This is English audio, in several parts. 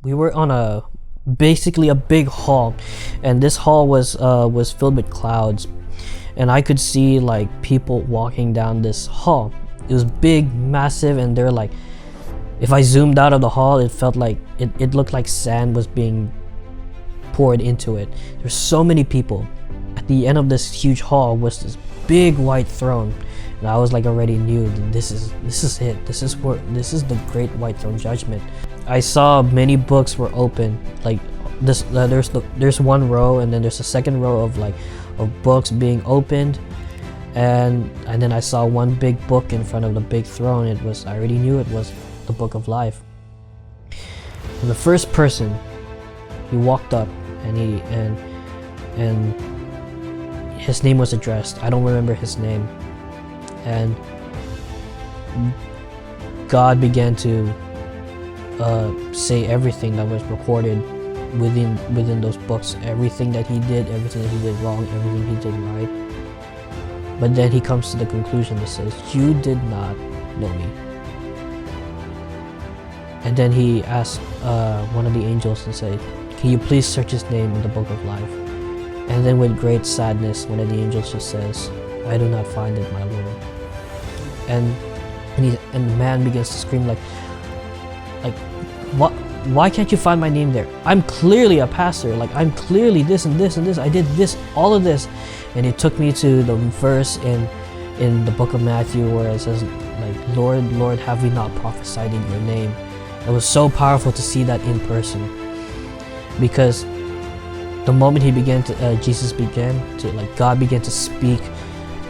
we were on basically a big hall, and this hall was filled with clouds, and I could see like people walking down this hall. It was big, massive, and they're like, if I zoomed out of the hall, it felt like it looked like sand was being poured into it. There's so many people. At the end of this huge hall was this big white throne, and I was like already knew that this is it. This is the great white throne judgment. I saw many books were open, like this. There's one row, and then there's a second row of books being opened, and then I saw one big book in front of the big throne. I already knew it was the book of life. And the first person, he walked up, and his name was addressed. I don't remember his name, and God began to say everything that was recorded within those books, everything that he did, everything that he did wrong, everything he did right. But then he comes to the conclusion that says, "You did not know me." And then he asked one of the angels and said, "Can you please search his name in the book of life?" And then with great sadness, one of the angels just says, "I do not find it, my Lord." And the man begins to scream like, what? Why can't you find my name there? I'm clearly a pastor. Like, I'm clearly this and this and this. I did this, all of this. And it took me to the verse in the book of Matthew where it says, like, "Lord, Lord, have we not prophesied in your name?" It was so powerful to see that in person, because the moment God began to speak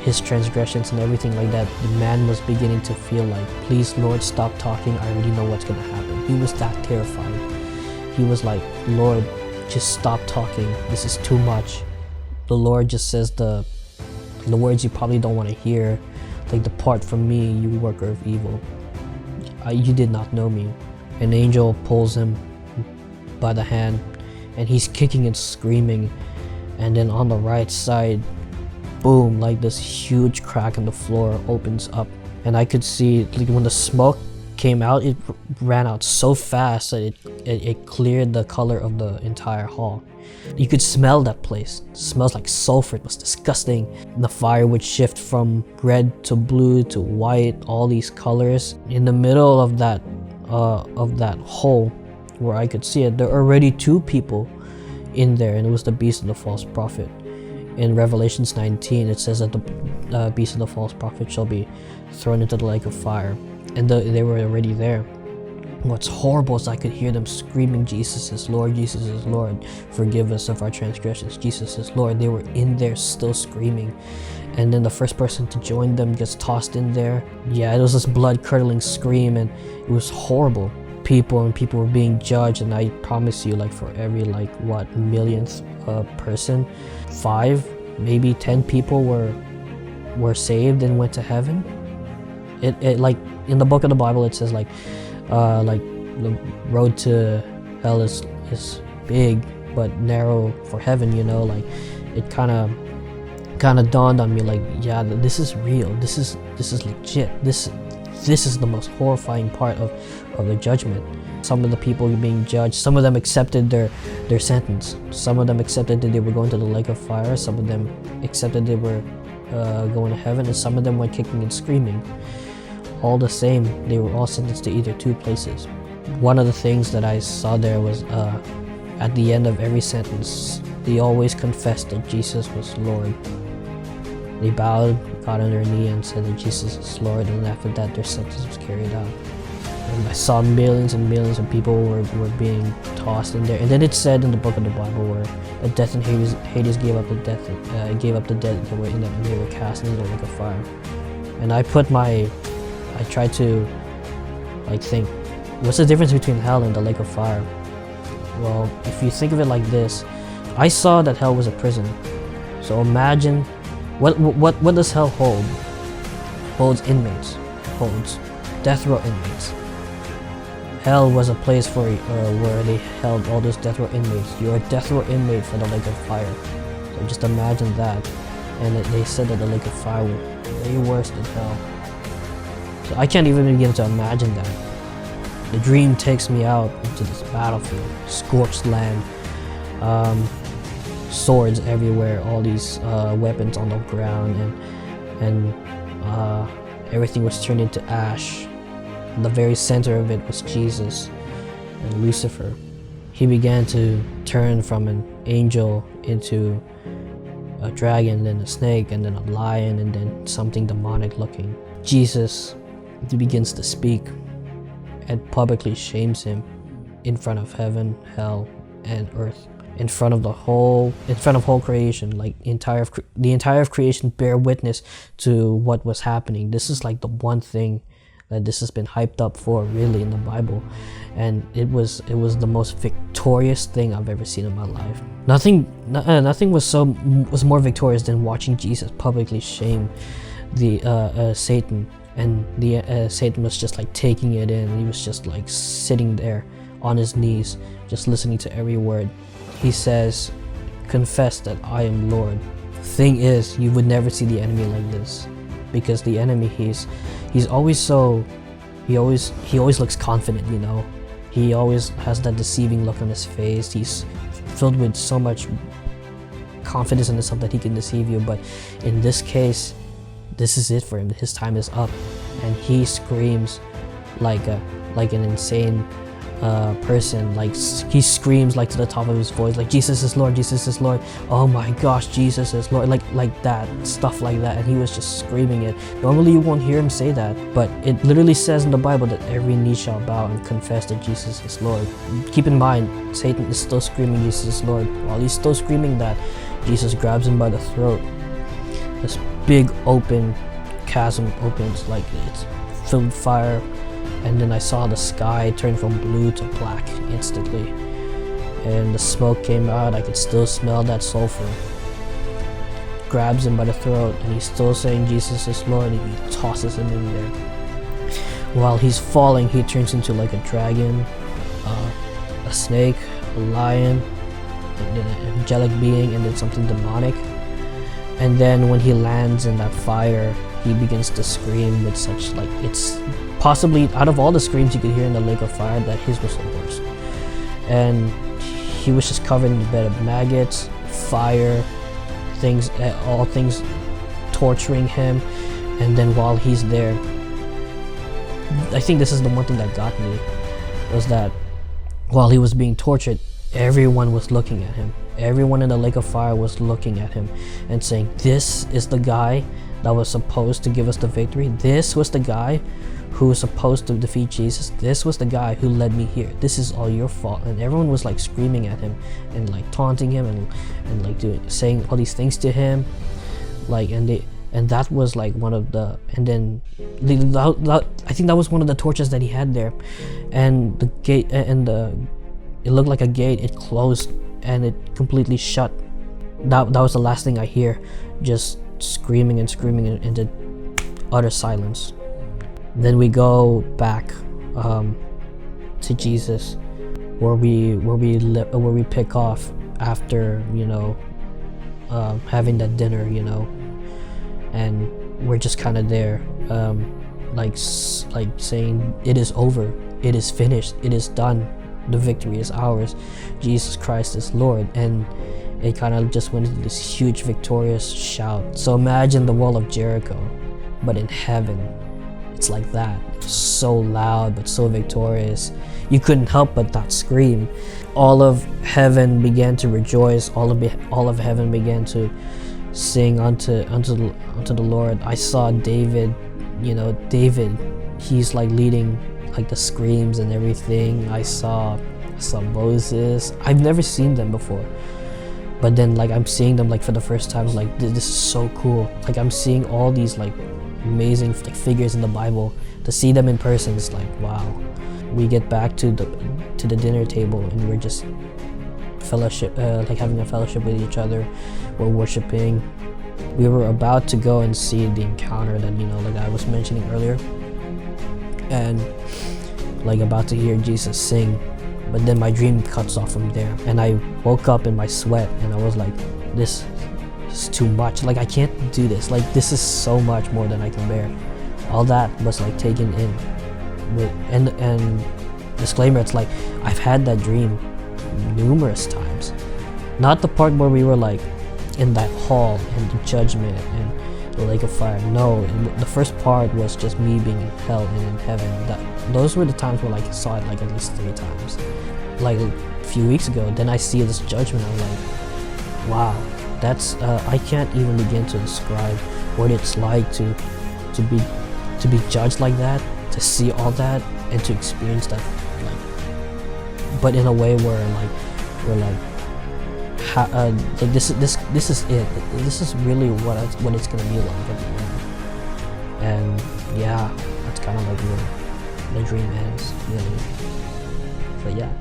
his transgressions and everything like that, the man was beginning to feel like, "Please, Lord, stop talking. I already know what's going to happen." He was that terrified. He was like, "Lord, just stop talking. This is too much." The Lord just says the words you probably don't want to hear, like, "Depart from me, you worker of evil. You did not know me." An angel pulls him by the hand, and he's kicking and screaming. And then on the right side, boom, like this huge crack in the floor opens up, and I could see, like, when the smoke came out, it ran out so fast that it cleared the color of the entire hall. You could smell that place. It smells like sulfur. It was disgusting. And the fire would shift from red to blue to white, all these colors. In the middle of that hole where I could see it, there are already two people in there, and it was the beast and the false prophet. In Revelations 19, it says that the beast and the false prophet shall be thrown into the lake of fire, and they were already there. What's horrible is I could hear them screaming, "Jesus is Lord, Jesus is Lord, forgive us of our transgressions, Jesus is Lord." They were in there still screaming. And then the first person to join them gets tossed in there. Yeah, it was this blood-curdling scream, and it was horrible. People were being judged, and I promise you, like, for every millionth person, 5, maybe 10 people were saved and went to heaven. It like in the book of the Bible, it says like the road to hell is big but narrow for heaven. You know, like, it kind of dawned on me, like, yeah, this is real. This is legit. This is the most horrifying part of the judgment. Some of the people being judged, some of them accepted their sentence. Some of them accepted that they were going to the lake of fire. Some of them accepted they were going to heaven, and some of them went kicking and screaming. All the same, they were all sentenced to either two places. One of the things that I saw there was at the end of every sentence, they always confessed that Jesus was Lord. They bowed, got on their knee, and said that Jesus is Lord, and after that their sentence was carried out. And I saw millions and millions of people were being tossed in there. And then it said in the book of the Bible where death and Hades gave up the dead that were in them, and they were cast into the lake of fire. And I tried to think, what's the difference between hell and the lake of fire? Well, if you think of it like this, I saw that hell was a prison. So imagine, what does hell hold? Holds inmates, holds death row inmates. Hell was a place where they held all those death row inmates. You're a death row inmate for the lake of fire. So just imagine that. And they said that the lake of fire was way worse than hell. So I can't even begin to imagine that. The dream takes me out into this battlefield, scorched land, swords everywhere, all these weapons on the ground, and everything was turned into ash. And the very center of it was Jesus and Lucifer. He began to turn from an angel into a dragon, then a snake, and then a lion, and then something demonic looking. Jesus begins to speak and publicly shames him in front of heaven, hell, and earth, in front of whole creation. Like the entire creation bear witness to what was happening. This is like the one thing that this has been hyped up for, really, in the Bible, and it was the most victorious thing I've ever seen in my life. Nothing was more victorious than watching Jesus publicly shame the Satan, and the Satan was just like taking it in. He was just like sitting there on his knees, just listening to every word. He says, "Confess that I am Lord." Thing is, you would never see the enemy like this, because the enemy, he always looks confident, you know. He always has that deceiving look on his face. He's filled with so much confidence in himself that he can deceive you. But in this case, this is it for him. His time is up, and he screams like an insane person. Like, he screams like to the top of his voice, like, "Jesus is Lord, Jesus is Lord. Oh my gosh, Jesus is Lord." Like that, stuff like that. And he was just screaming it. Normally you won't hear him say that, but it literally says in the Bible that every knee shall bow and confess that Jesus is Lord. Keep in mind, Satan is still screaming Jesus is Lord. While he's still screaming that, Jesus grabs him by the throat. This big open chasm opens, like it's filled with fire. And then I saw the sky turn from blue to black instantly. And the smoke came out. I could still smell that sulfur. Grabs him by the throat, and he's still saying Jesus is Lord, and he tosses him in there. While he's falling, he turns into like a dragon, a snake, a lion, and then an angelic being, and then something demonic. And then when he lands in that fire, he begins to scream with such, like, it's possibly, out of all the screams you could hear in the lake of fire, that his was the worst. And he was just covered in a bed of maggots, fire, things, all things torturing him. And then while he's there, I think this is the one thing that got me, was that while he was being tortured, everyone was looking at him. Everyone in the lake of fire was looking at him and saying, "This is the guy that was supposed to give us the victory. This was the guy who was supposed to defeat Jesus. This was the guy who led me here. This is all your fault." And everyone was like screaming at him and like taunting him and like saying all these things to him, like, and that was like one of the, and then I think that was one of the torches that he had there. And the gate, it looked like a gate. It closed and it completely shut. That was the last thing I hear, just screaming and screaming into utter silence. Then we go back to Jesus, where we pick off after, you know, having that dinner, you know, and we're just kind of there, like saying, "It is over, it is finished, it is done, the victory is ours, Jesus Christ is Lord." And it kind of just went into this huge victorious shout. So imagine the wall of Jericho, but in heaven. It's like that. It's so loud but so victorious. You couldn't help but not scream. All of heaven began to rejoice. All of heaven began to sing unto the Lord. I saw David. You know, David. He's like leading like the screams and everything. I saw Moses. I've never seen them before. But then, like, I'm seeing them like for the first time. Like, this is so cool. Like, I'm seeing all these like amazing like figures in the Bible. To see them in person is like, wow. We get back to the dinner table, and we're just fellowship, like having a fellowship with each other. We're worshiping. We were about to go and see the encounter that, you know, like I was mentioning earlier, and like about to hear Jesus sing. But then my dream cuts off from there, and I woke up in my sweat, and I was like, this is too much. Like, I can't do this. Like, this is so much more than I can bear. All that was like taken in with, and disclaimer, it's like I've had that dream numerous times. Not the part where we were like in that hall and the judgment and the lake of fire. No, the first part was just me being in hell and in heaven. Those were the times where like I saw it like at least 3 times. Like a few weeks ago, then I see this judgment. I'm like, wow, that's I can't even begin to describe what it's like to be judged like that, to see all that, and to experience that, like, but in a way where like we're like, this is it. This is really what it's gonna be like at the end. And yeah, that's kind of like where the dream ends, really. But yeah.